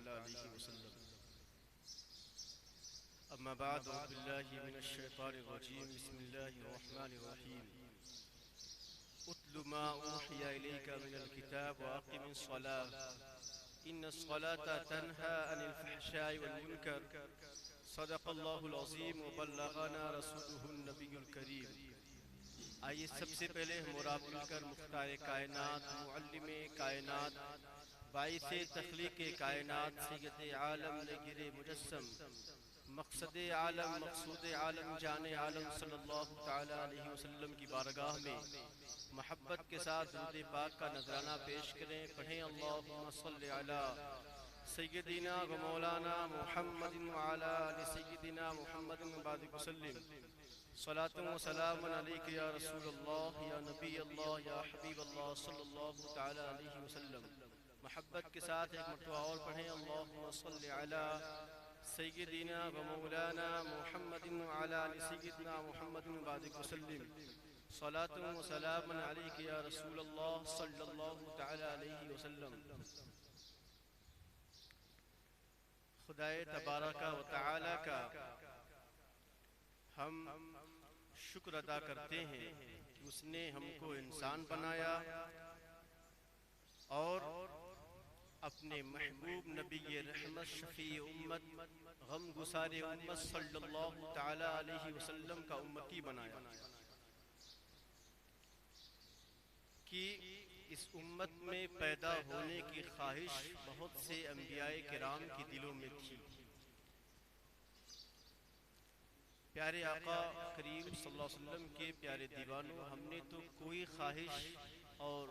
تعالی علیہ وسلم. اما بعد، اعوذ باللہ من الشیطان الرجیم. بسم اللہ الرحمن الرحیم. اتل ما اوحی الیک من الکتاب واقم الصلاة ان الصلاة تنہی عن الفحشاء والمنکر. صدق اللہ العظیم وبلغنا رسولہ النبی الکریم. آئیے سب سے پہلے ہم اور آپ مل کر مختار کائنات، معلم کائنات، باعث تخلیق کائنات، سید عالم نگر مجسم، مقصد عالم، مقصود عالم، جان عالم صلی اللہ تعالی علیہ وسلم کی بارگاہ میں محبت کے ساتھ درود پاک کا نذرانہ پیش کریں. پڑھیں اللہم صلی علی سیدنا و مولانا محمد وعلی آل سیدنا محمد وبارک وسلم. صلاة و سلام علیک یا رسول اللہ، یا نبی اللہ، یا حبیب اللہ صلی اللہ تعالی علیہ وسلم. محبت کے ساتھ ایک مرتبہ اور پڑھیں اللہم صلی علی سیدنا و مولانا محمد وعلی آل سیدنا محمد وبارک وسلم. صلاة و سلام علیک یا رسول اللہ صلی اللہ تعالی علیہ وسلم. خدائے تبارک و تعالی کا ہم شکر ادا کرتے ہیں کہ اس نے ہم کو انسان بنایا اور اپنے محبوب نبی رحمت، شفیع امت، غم گسار امت صلی اللہ تعالی علیہ وسلم کا امتی بنایا کہ اس امت میں پیدا ہونے کی خواہش بہت سے انبیاء کرام کی دلوں میں تھی. پیارے آقا کریم صلی اللہ علیہ وسلم کے پیارے دیوانوں، ہم نے تو کوئی خواہش اور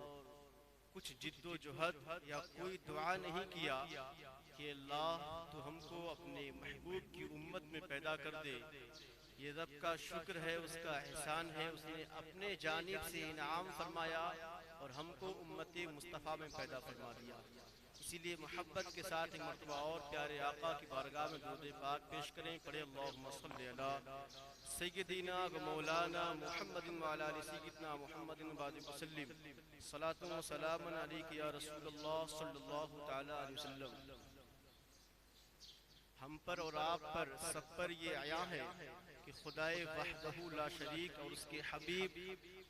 کچھ جد و جہد یا کوئی دعا نہیں کیا کہ اللہ تو ہم کو اپنے محبوب کی امت میں پیدا کر دے. یہ رب کا شکر ہے، اس کا احسان ہے، اس نے اپنے جانب سے انعام فرمایا اور ہم کو امت مصطفیٰ میں پیدا فرما دیا. اسی لیے محبت کے ساتھ ایک مرتبہ اور پیارے آقا کی بارگاہ میں درود پاک پیش کریں. پڑھیں اللہم صلی علی سیدنا و مولانا محمد وعلی آل سیدنا محمد وبارک وسلم. صلاۃ و سلام علیک یا رسول اللہ صلی اللہ تعالی علیہ وسلم. ہم پر اور آپ پر سب پر یہ عیاں ہے کہ خدائے وحدہ لا شریک اور اس کے حبیب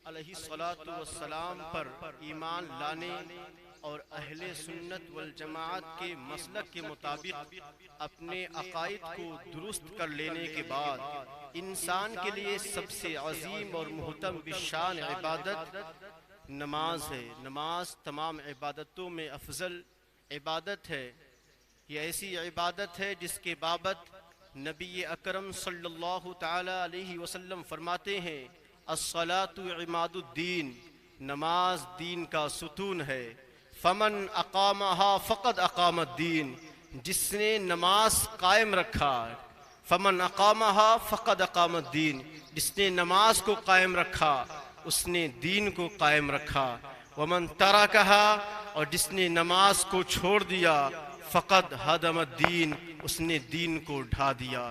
علیہ الصلاۃ والسلام پر ایمان لانے اور اہل سنت والجماعت کے مسلک کے مطابق اپنے عقائد کو درست کر لینے کے بعد انسان کے لیے سب سے عظیم اور محترم بشان عبادت نماز ہے. نماز تمام عبادتوں میں افضل عبادت ہے. یہ ایسی عبادت ہے جس کے بابت نبی اکرم صلی اللہ تعالی علیہ وسلم فرماتے ہیں الصلاۃ عماد الدین، نماز دین کا ستون ہے. فمن اقامها فقد اقام الدین، جس نے نماز قائم رکھا. فمن اقامها فقد اقام الدین، جس نے نماز کو قائم رکھا اس نے دین کو قائم رکھا. ومن ترکها، اور جس نے نماز کو چھوڑ دیا فقد ہدم الدین، اس نے دین کو ڈھا دیا.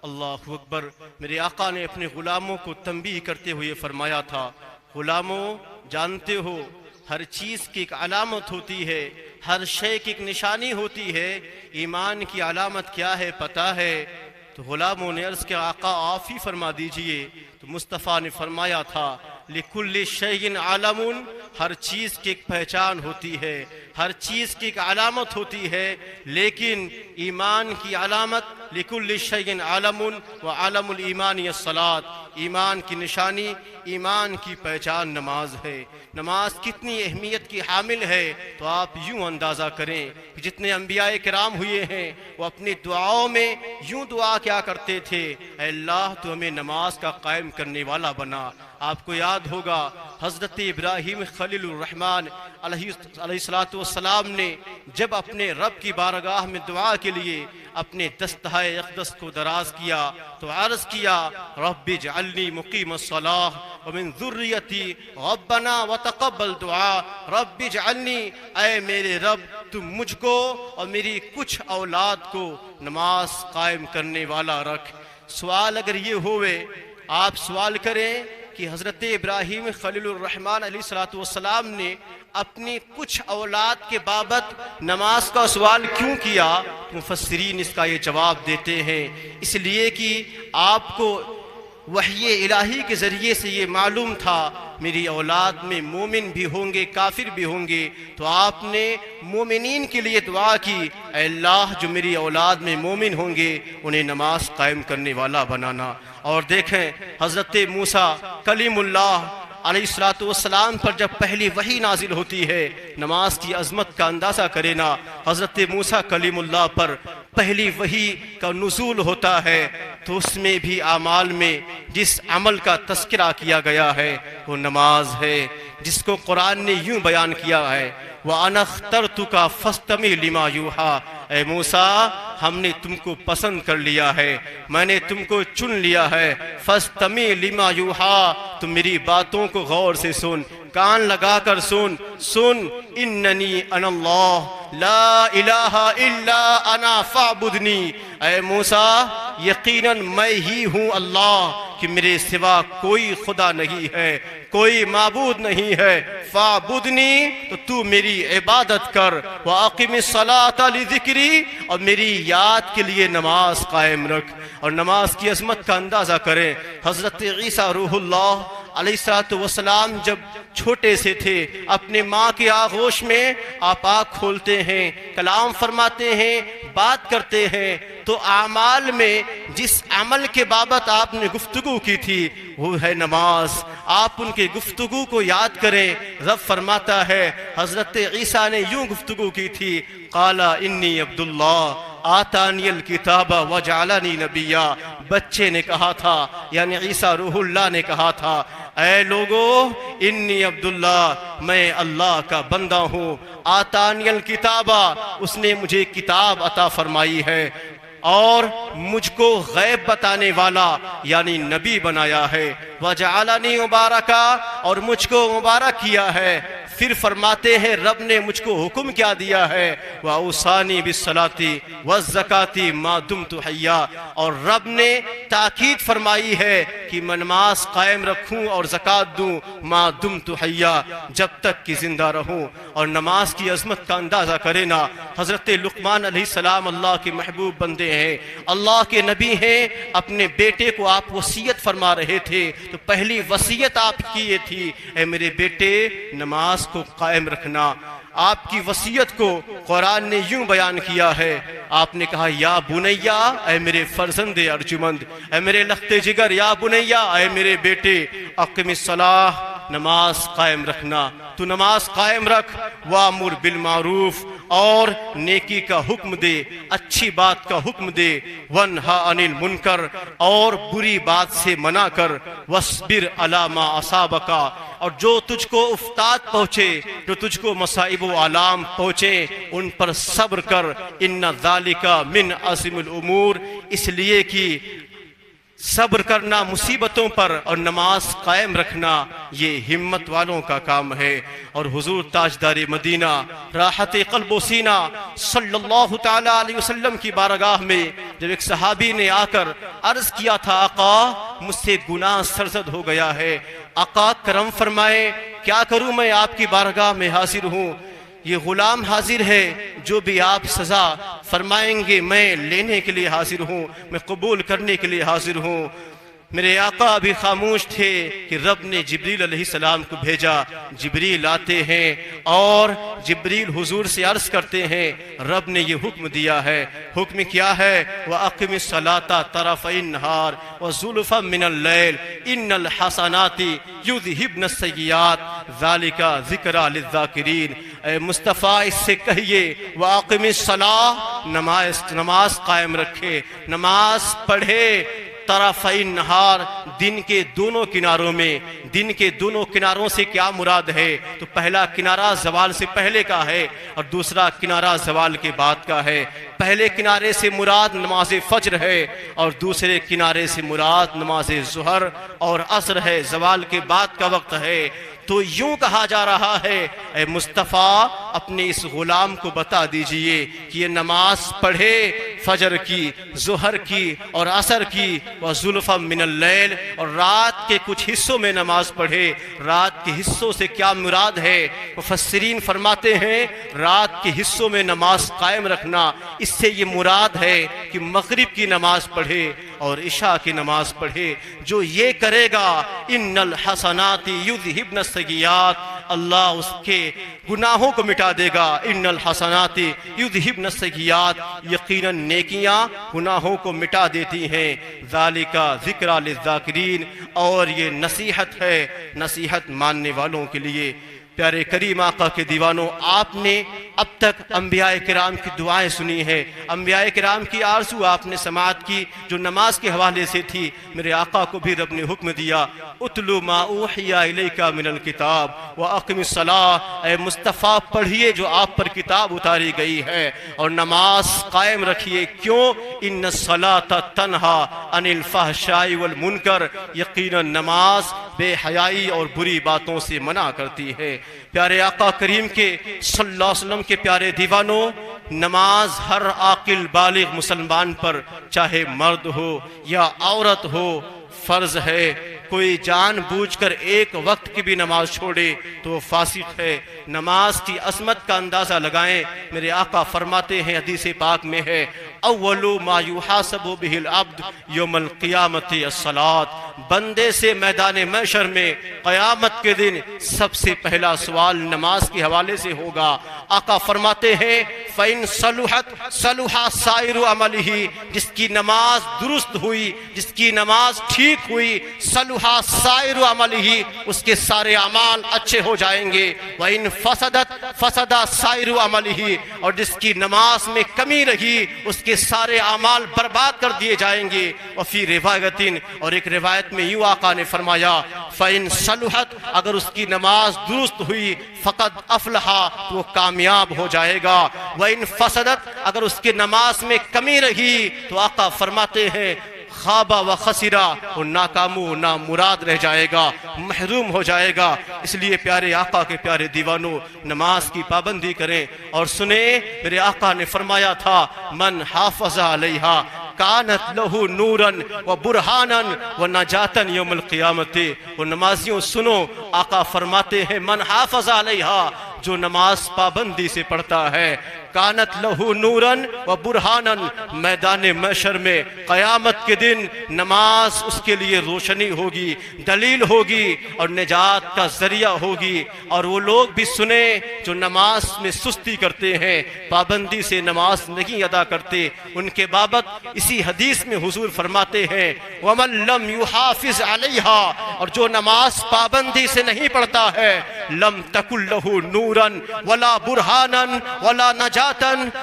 اللہ اکبر. میرے آقا نے اپنے غلاموں کو تنبیہ کرتے ہوئے فرمایا تھا غلاموں، جانتے ہو ہر چیز کی ایک علامت ہوتی ہے، ہر شے کی ایک نشانی ہوتی ہے. ایمان کی علامت کیا ہے پتہ ہے؟ تو غلاموں نے عرض کیا آقا آپ ہی فرما دیجئے. تو مصطفیٰ نے فرمایا تھا لِكُلِّ شَيْءٍ عَلَمٌ، ہر چیز کی ایک پہچان ہوتی ہے، ہر چیز کی ایک علامت ہوتی ہے، لیکن ایمان کی علامت لِكُلِّ شَيْءٍ عَلَمٌ وَعَلَمُ الْإِيمَانِ الصَّلَاةِ، ایمان کی نشانی، ایمان کی پہچان نماز ہے. نماز کتنی اہمیت کی حامل ہے تو آپ یوں اندازہ کریں کہ جتنے انبیاء کرام ہوئے ہیں وہ اپنی دعاؤں میں یوں دعا کیا کرتے تھے اے اللہ تو ہمیں نماز کا قائم کرنے والا بنا. آپ کو یاد ہوگا حضرت ابراہیم خلیل الرحمن علیہ السلام نے جب اپنے رب کی بارگاہ میں دعا کے لیے اپنے دستہائے اقدس کو دراز کیا تو عرض کیا رب اجعلنی مقیم الصلاة ومن ذریتی ربنا وتقبل دعا. رب اجعلنی، اے میرے رب تو مجھ کو اور میری کچھ اولاد کو نماز قائم کرنے والا رکھ. سوال اگر یہ ہوئے آپ سوال کریں کہ حضرت ابراہیم خلیل الرحمن علیہ السلام نے اپنی کچھ اولاد کے بابت نماز کا سوال کیوں کیا؟ مفسرین اس کا یہ جواب دیتے ہیں اس لیے کہ آپ کو وحی الہی کے ذریعے سے یہ معلوم تھا میری اولاد میں مومن بھی ہوں گے کافر بھی ہوں گے، تو آپ نے مومنین کے لیے دعا کی، اے اللہ جو میری اولاد میں مومن ہوں گے انہیں نماز قائم کرنے والا بنانا۔ اور دیکھیں حضرت موسیٰ کلیم اللہ علیہ السلام پر جب پہلی وحی نازل ہوتی ہے، نماز کی عظمت کا اندازہ کرے نا، حضرت موسیٰ کلیم اللہ پر پہلی وحی کا نزول ہوتا ہے تو اس میں بھی اعمال میں جس عمل کا تذکرہ کیا گیا ہے وہ نماز ہے، جس کو قرآن نے یوں بیان کیا ہے وَأَنَا اخْتَرْتُكَ فَاسْتَمِعْ لِمَا يُوحَىٰ، اے موسیٰ ہم نے تم کو پسند کر لیا ہے، میں نے تم کو چن لیا ہے، فَاسْتَمِعْ لِمَا يُوحَىٰ، تم میری باتوں کو غور سے سن، کان لگا کر سن، اننی انا اللہ لا الہ الا انا فاعبدنی، اے موسیٰ یقیناً میں ہی ہوں اللہ کہ میرے سوا کوئی خدا نہیں ہے، کوئی معبود نہیں ہے، فاعبدنی تو تو میری عبادت کر، وَأَقِمِ الصَّلَاةَ لِذِكْرِي اور میری یاد کے لیے نماز قائم رکھ۔ اور نماز کی عظمت کا اندازہ کریں، حضرت عیسیٰ روح اللہ علیہ السلام جب چھوٹے سے تھے اپنے ماں کے آغوش میں آپ آنکھ کھولتے ہیں، کلام فرماتے ہیں، بات کرتے ہیں، تو اعمال میں جس عمل کے بابت آپ نے گفتگو کی تھی وہ ہے نماز۔ آپ ان کے گفتگو کو یاد کریں، رب فرماتا ہے حضرت عیسیٰ نے یوں گفتگو کی تھی، قال انی عبداللہ آتانی الکتاب وجعلنی نبیا، بچے نے کہا تھا یعنی عیسیٰ روح اللہ نے کہا تھا، اے لوگو انی عبداللہ میں اللہ کا بندہ ہوں، آتانی الکتاب اس نے مجھے کتاب عطا فرمائی ہے اور مجھ کو غیب بتانے والا یعنی نبی بنایا ہے، وجعلنی مبارکا اور مجھ کو مبارک کیا ہے۔ پھر فرماتے ہیں رب نے مجھ کو حکم کیا دیا ہے، وَأَوْصَانِي بِالصَّلَاةِ وَالزَّكَاةِ مَا دُمْتُ حَيًّا، اور رب نے تاکید فرمائی ہے کہ میں نماز قائم رکھوں اور زکوٰۃ دوں ما دمت حیا، جب تک کہ زندہ رہوں۔ اور نماز کی عظمت کا اندازہ کرے نا، حضرت لقمان علیہ السلام اللہ کے محبوب بندے ہیں، اللہ کے نبی ہیں، اپنے بیٹے کو آپ وصیت فرما رہے تھے تو پہلی وصیت آپ کی یہ تھی، اے میرے بیٹے نماز کو قائم رکھنا۔ آپ کی وصیت کو قرآن نے یوں بیان کیا ہے، آپ نے کہا یا بنیا، اے میرے فرزند ارجمند، اے میرے لخت جگر، یا بنیا اے میرے بیٹے، اقم الصلاۃ نماز قائم رکھنا، تو نماز قائم رکھ، وامر بالمعروف اور نیکی کا حکم دے، اچھی بات کا حکم دے، ونہا عن المنکر اور بری بات سے منع کر، واصبر علی ما اصابک اور جو تجھ کو افتاد پہنچے، جو تجھ کو مصائب و آلام پہنچے ان پر صبر کر، ان ذالک من عزم الامور، اس لیے کہ صبر کرنا مصیبتوں پر اور نماز قائم رکھنا یہ ہمت والوں کا کام ہے۔ اور حضور تاجدار مدینہ راحت قلب و سینہ صلی اللہ تعالی علیہ وسلم کی بارگاہ میں جب ایک صحابی نے آ کر عرض کیا تھا، آقا مجھ سے گناہ سرزد ہو گیا ہے، آقا کرم فرمائے کیا کروں میں آپ کی بارگاہ میں حاضر ہوں، یہ غلام حاضر ہے، جو بھی آپ سزا فرمائیں گے میں لینے کے لیے حاضر ہوں، میں قبول کرنے کے لیے حاضر ہوں۔ میرے آقا بھی خاموش تھے کہ رب نے جبریل علیہ السلام کو بھیجا، جبریل آتے ہیں اور جبریل حضور سے عرض کرتے ہیں رب نے یہ حکم دیا ہے، حکم کیا ہے، وَأَقِمِ الصَّلَاةَ طَرَفَيِ النَّهَارِ وَزُلُفًا مِّنَ اللَّيْلِ إِنَّ الْحَسَنَاتِ يُذْهِبْنَ السَّيِّئَاتِ ذَلِكَ ذِكْرَىٰ لِلذَّاكِرِينَ، اے مصطفیٰ اس سے کہیے وَأَقِمِ الصَّلَاةَ نماز قائم رکھے، نماز پڑھے، طرفِ النہار دن کے دونوں کناروں میں، دن کے دونوں کناروں سے کیا مراد ہے، تو پہلا کنارہ زوال سے پہلے کا ہے اور دوسرا کنارہ زوال کے بعد کا ہے۔ پہلے کنارے سے مراد نماز فجر ہے اور دوسرے کنارے سے مراد نماز ظہر اور عصر ہے، زوال کے بعد کا وقت ہے۔ تو یوں کہا جا رہا ہے اے مصطفیٰ اپنے اس غلام کو بتا دیجئے کہ یہ نماز پڑھے، فجر کی، ظہر کی اور عصر کی، وَزُلْفًا مِّنَ اللَّيْلِ، اور رات کے کچھ حصوں میں نماز پڑھے۔ رات کے حصوں سے کیا مراد ہے؟ مفسرین فرماتے ہیں رات کے حصوں میں نماز قائم رکھنا، اس سے یہ مراد ہے کہ مغرب کی نماز پڑھے اور عشاء کی نماز پڑھے۔ جو یہ کرے گا ان الحسنات یذہبن السیئات، اللہ اس کے گناہوں کو مٹا دے گا۔ ان الحسنات یذہبن السیئات، یقیناً نیکیاں گناہوں کو مٹا دیتی ہیں۔ ذالک ذکریٰ للذاکرین، اور یہ نصیحت ہے نصیحت ماننے والوں کے لیے۔ پیارے کریم آقا کے دیوانوں، آپ نے اب تک انبیاء کرام کی دعائیں سنی ہیں، انبیاء کرام کی آرزو آپ نے سماعت کی جو نماز کے حوالے سے تھی۔ میرے آقا کو بھی رب نے حکم دیا اتلو ما اوحی الیک من الکتاب واقم الصلاۃ، اے مصطفیٰ پڑھیے جو آپ پر کتاب اتاری گئی ہے اور نماز قائم رکھیے۔ کیوں؟ ان الصلاۃ تنہا عن الفحشاء والمنکر، یقیناً نماز بے حیائی اور بری باتوں سے منع کرتی ہے۔ پیارے آقا کریم کے صلی اللہ علیہ وسلم کے پیارے دیوانوں، نماز ہر عاقل بالغ مسلمان پر، چاہے مرد ہو یا عورت ہو، فرض ہے۔ کوئی جان بوجھ کر ایک وقت کی بھی نماز چھوڑے تو وہ فاسق ہے۔ نماز کی عظمت کا اندازہ لگائیں۔ میرے آقا فرماتے ہیں، حدیث پاک میں ہے، اول ما یحاسب بہ العبد یوم القیامت الصلاۃ، بندے سے میدان محشر میں قیامت کے دن سب سے پہلا سوال نماز کے حوالے سے ہوگا۔ آقا فرماتے ہیں فَإِن صَلُحَتْ صَلُحَ سَائِرُ عَمَلِهِ، جس کی نماز درست ہوئی، جس کی نماز ٹھیک ہوئی، صَلُحَ سَائِرُ عَمَلِهِ، اس کے سارے اعمال اچھے ہو جائیں گے۔ وَإِن فَسَدَتْ فَسَدَ سَائِرُ عَمَلِهِ، اور جس کی نماز میں کمی رہی اس کے سارے اعمال برباد کر دیے جائیں گے۔ وفی روایتٍ، اور ایک روایت میں یوں آقا نے فرمایا فَإِن صَلُحَتْ، اگر اس کی نماز درست ہوئی، فقد افلح، تو وہ کامیاب ہو جائے گا۔ وَإِن فَسَدَتْ، اگر اس کی نماز میں کمی رہی تو آقا فرماتے ہیں خابا و خسرا، وہ ناکام و نامراد رہ جائے گا، محروم ہو جائے گا۔ اس لیے پیارے آقا کے پیارے دیوانوں، نماز کی پابندی کریں۔ اور سنیں، میرے آقا نے فرمایا تھا من حافظ علیہا کانت لہو نوراً و برہاناً و نجاتاً یوم القیامت۔ وہ نمازیوں سنو، آقا فرماتے ہیں من حافظ علیہا، جو نماز پابندی سے پڑھتا ہے، کانت لہو نوراً و برہاناً، میدان محشر میں قیامت کے دن نماز اس کے لیے روشنی ہوگی، دلیل ہوگی اور نجات کا ذریعہ ہوگی۔ اور وہ لوگ بھی سنیں جو نماز میں سستی کرتے ہیں، پابندی سے نماز نہیں ادا کرتے، ان کے بابت اسی حدیث میں حضور فرماتے ہیں وَمَن لَّمْ يُحَافِظْ عَلَيْهَا، اور جو نماز پابندی سے نہیں پڑھتا ہے، لَمْ تَكُن لَّهُ نُورًا وَلَا بُرْهَانًا وَلَا نَجَاتًا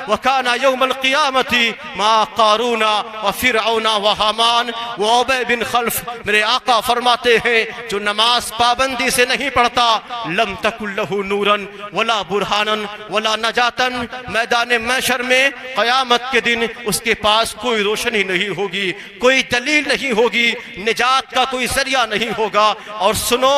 وَكَانَ يَوْمَ الْقِيَامَةِ مَعَ قَارُونَ وَفِرْعَوْنَ وَحَامَانَ وَأُبَيَّ بن خلف۔ میرے آقا فرماتے ہیں جو نماز پابندی سے نہیں پڑھتا، لَمْ تَكُن لَّهُ نُورًا وَلَا بُرْهَانًا وَلَا نَجَاتًا، میدان محشر میں قیامت کے دن اس کے پاس کوئی روشنی نہیں ہوگی، کوئی دلیل نہیں ہوگی، نجات کا کوئی ذریعہ نہیں ہوگا۔ اور سنو،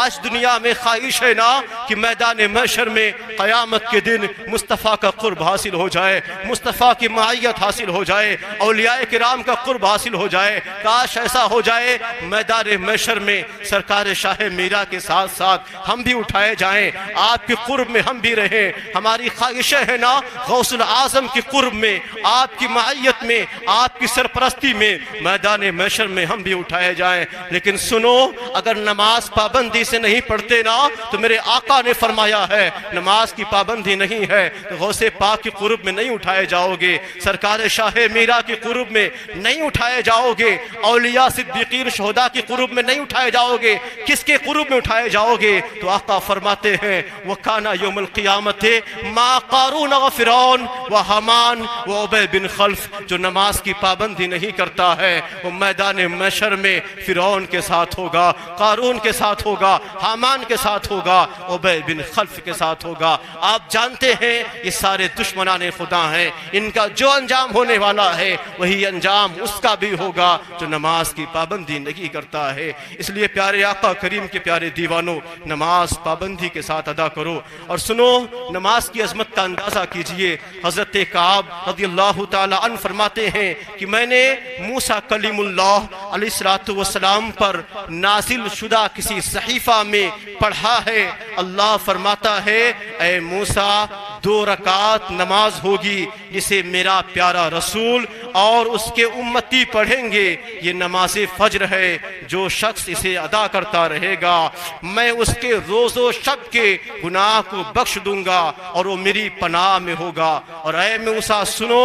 آج دنیا میں خواہش ہے نا کہ میدان محشر میں قیامت کے دن مصطفیٰ کا قرب حاصل ہو جائے، مصطفیٰ کی معیت حاصل ہو جائے، اولیاء کرام کا قرب حاصل ہو جائے۔ کاش ایسا ہو جائے میدان محشر میں سرکار شاہ میرا کے ساتھ ساتھ ہم بھی اٹھائے جائیں، آپ کے قرب میں ہم بھی رہیں۔ ہماری خواہشیں ہیں نا غوث العظم کے قرب میں، آپ کی معیت میں، آپ کی سرپرستی میں، میدان محشر میں ہم بھی اٹھائے جائیں۔ لیکن سنو، اگر نماز پابندی سے نہیں پڑھتے نا تو میرے آقا نے فرمایا ہے نماز کی پابندی نہیں ہے تو غوث پاک کے قرب میں نہیں اٹھائے جاؤ گے، سرکار شاہ میرا کے قرب میں نہیں اٹھائے جاؤ گے، اولیاء صدیقین شہداء کے قرب میں نہیں اٹھائے جاؤ گے۔ کس کے قرب میں اٹھائے جاؤ گے؟ تو آقا فرماتے ہیں وَكَانَ يَوْمَ الْقِيَامَةِ مَعَ قَارُونَ وَفِرْعَوْنَ وَحَامَانَ وَأُبَيَّ بن خلف۔ جو نماز کی پابندی نہیں کرتا ہے وہ میدان محشر میں فرعون کے ساتھ ہوگا، قارون کے ساتھ ہوگا۔ ہوگا، حامان کے ساتھ ہوگا، ابی بن خلف کے ساتھ ہوگا۔ آپ جانتے ہیں یہ سارے دشمنان خدا ہیں، ان کا جو انجام ہونے والا ہے وہی انجام اس کا بھی ہوگا جو نماز کی پابندی نہیں کرتا ہے۔ اس لیے پیارے آقا کریم کے پیارے دیوانوں، نماز پابندی کے ساتھ ادا کرو۔ اور سنو، نماز کی عظمت کا اندازہ کیجئے۔ حضرت کعب رضی اللہ تعالی عنہ فرماتے ہیں کہ میں نے موسیٰ کلیم اللہ علیہ السلام پر نازل شدہ کسی صحیفہ میں پڑھا ہے، اللہ فرماتا ہے اے موسیٰ 2 رکعت نماز ہوگی جسے میرا پیارا رسول اور اس کے امتی پڑھیں گے، یہ نماز فجر ہے، جو شخص اسے ادا کرتا رہے گا میں اس کے روز و شب کے گناہ کو بخش دوں گا اور وہ میری پناہ میں ہوگا۔ اور اے موسیٰ سنو،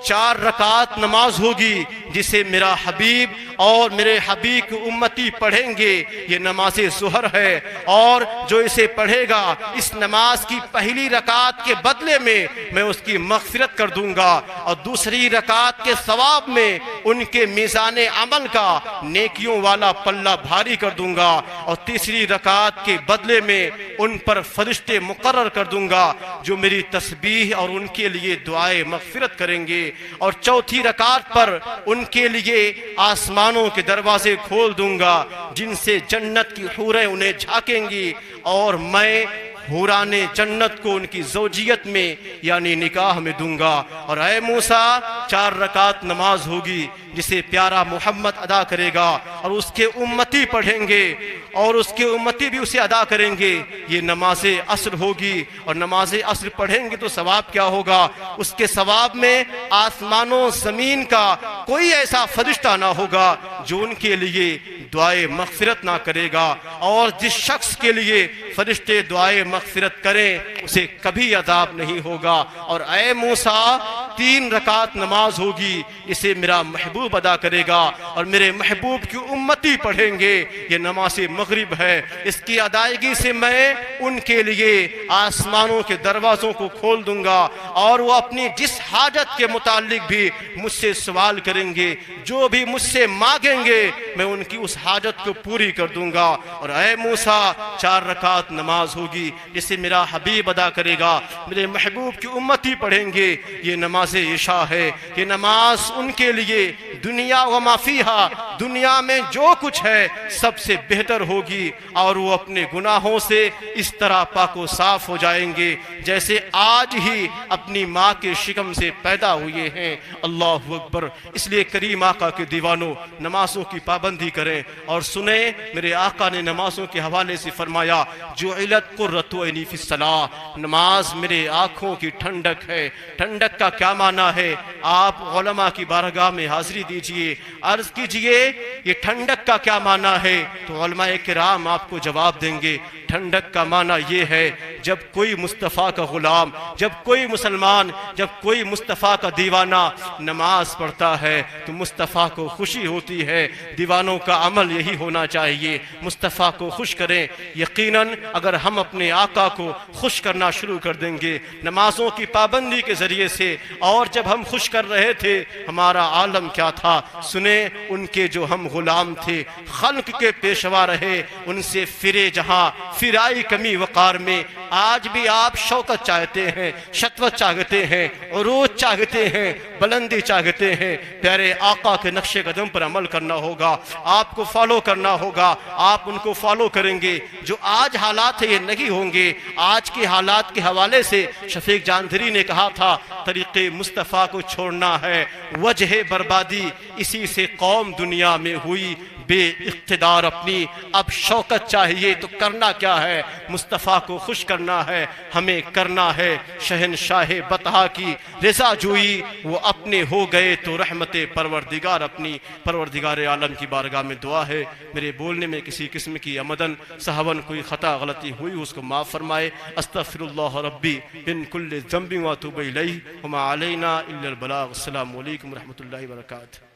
4 رکعت نماز ہوگی جسے میرا حبیب اور میرے حبیب کی امتی پڑھیں گے، یہ نماز ظہر ہے، اور جو اسے پڑھے گا اس نماز کی پہلی رکعت کے بدلے میں میں اس کی مغفرت کر دوں گا، اور دوسری رکعت کے ثواب میں ان کے میزان عمل کا نیکیوں والا پلہ بھاری کر دوں گا، اور تیسری رکعت کے بدلے میں ان پر فرشتے مقرر کر دوں گا جو میری تسبیح اور ان کے لیے دعائے مغفرت کریں گے، اور چوتھی رکعت پر ان کے لیے آسمانوں کے دروازے کھول دوں گا جن سے جنت کی حوریں انہیں جھانکیں گی، اور میں حوران جنت کو ان کی زوجیت میں یعنی نکاح میں دوں گا۔ اور اے موسیٰ 4 رکعت نماز ہوگی جسے پیارا محمد ادا کرے گا اور اس کے امتی پڑھیں گے اور اس کے امتی بھی اسے ادا کریں گے، یہ نماز عصر ہوگی، اور نماز عصر پڑھیں گے تو ثواب کیا ہوگا؟ اس کے ثواب میں آسمانوں زمین کا کوئی ایسا فرشتہ نہ ہوگا جو ان کے لیے دعائے مغفرت نہ کرے گا، اور جس شخص کے لیے فرشتے دعائے مغفرت کریں اسے کبھی عذاب نہیں ہوگا۔ اور اے موسیٰ 3 رکعت نماز ہوگی اسے میرا محبوب ادا کرے گا اور میرے محبوب کی امتی پڑھیں گے، یہ نماز مغرب ہے، اس کی ادائیگی سے میں ان کے لیے آسمانوں کے دروازوں کو کھول دوں گا، اور وہ اپنی جس حاجت کے متعلق بھی مجھ سے سوال کریں گے، جو بھی مجھ سے مانگیں گے میں ان کی اس حاجت کو پوری کر دوں گا۔ اور اے موسیٰ 4 رکعت نماز ہوگی جسے میرا حبیب ادا کرے گا، میرے محبوب کی امتی پڑھیں گے، یہ نماز عشاء ہے، یہ نماز ان کے لیے دنیا و ما فیہا، دنیا میں جو کچھ ہے سب سے بہتر ہوگی، اور وہ اپنے گناہوں سے اس طرح پاک و صاف ہو جائیں گے جیسے آج ہی اپنی ماں کے شکم سے پیدا ہوئے ہیں۔ اللہ اکبر۔ اس لیے کریم آقا کے دیوانوں نمازوں کی پابندی کریں، اور سنیں میرے آقا نے نمازوں کے حوالے سے فرمایا جعلت قرۃ عینی فی الصلاۃ، نماز میرے آنکھوں کی ٹھنڈک ہے۔ ٹھنڈک کا کیا معنی ہے؟ آپ علماء کی بارگاہ میں حاضری دیجئے، عرض کیجئے یہ ٹھنڈک کا کیا معنی ہے، تو علماء کرام آپ کو جواب دیں گے ٹھنڈک کا معنی یہ ہے جب کوئی مصطفیٰ کا غلام، جب کوئی مسلمان، جب کوئی مصطفیٰ کا دیوانہ نماز پڑھتا ہے تو مصطفیٰ کو خوشی ہوتی ہے۔ دیوانوں کا عمل یہی ہونا چاہیے، مصطفیٰ کو خوش کریں۔ یقیناً اگر ہم اپنے آقا کو خوش کرنا شروع کر دیں گے نمازوں کی پابندی کے ذریعے سے، اور جب ہم خوش کر رہے تھے ہمارا عالم کیا تھا؟ سنیں ان کے جو ہم غلام تھے، خلق کے پیشوا رہے، ان سے فرے جہاں فرائی کمی وقار میں، آج بھی آپ شوکت چاہتے ہیں، شطوت چاہتے ہیں، عروج چاہتے ہیں، بلندی چاہتے ہیں، پیارے آقا کے نقش قدم پر عمل کرنا ہوگا، آپ کو فالو کرنا ہوگا، آپ ان کو فالو کریں گے۔ جو آج حالات ہیں یہ نہیں ہوں گے۔ آج کے حالات کے حوالے سے شفیق جاندھری نے کہا تھا طریق مصطفیٰ کو چھوڑنا ہے وجہ بربادی، اسی سے قوم دنیا میں ہوئی بے اقتدار اپنی، اب شوکت چاہیے تو کرنا کیا ہے؟ مصطفیٰ کو خوش کرنا ہے، ہمیں کرنا ہے شہنشاہ بطحا کی رضا جوئی، وہ اپنے ہو گئے تو رحمت پروردگار اپنی۔ پروردگار عالم کی بارگاہ میں دعا ہے میرے بولنے میں کسی قسم کی عمدن سہون کوئی خطا غلطی ہوئی اس کو معاف فرمائے۔ استغفر اللہ ربی من کل ذنب واتوب الیہ وما علینا الا البلاغ۔ السلام علیکم ورحمۃ اللہ وبرکاتہ۔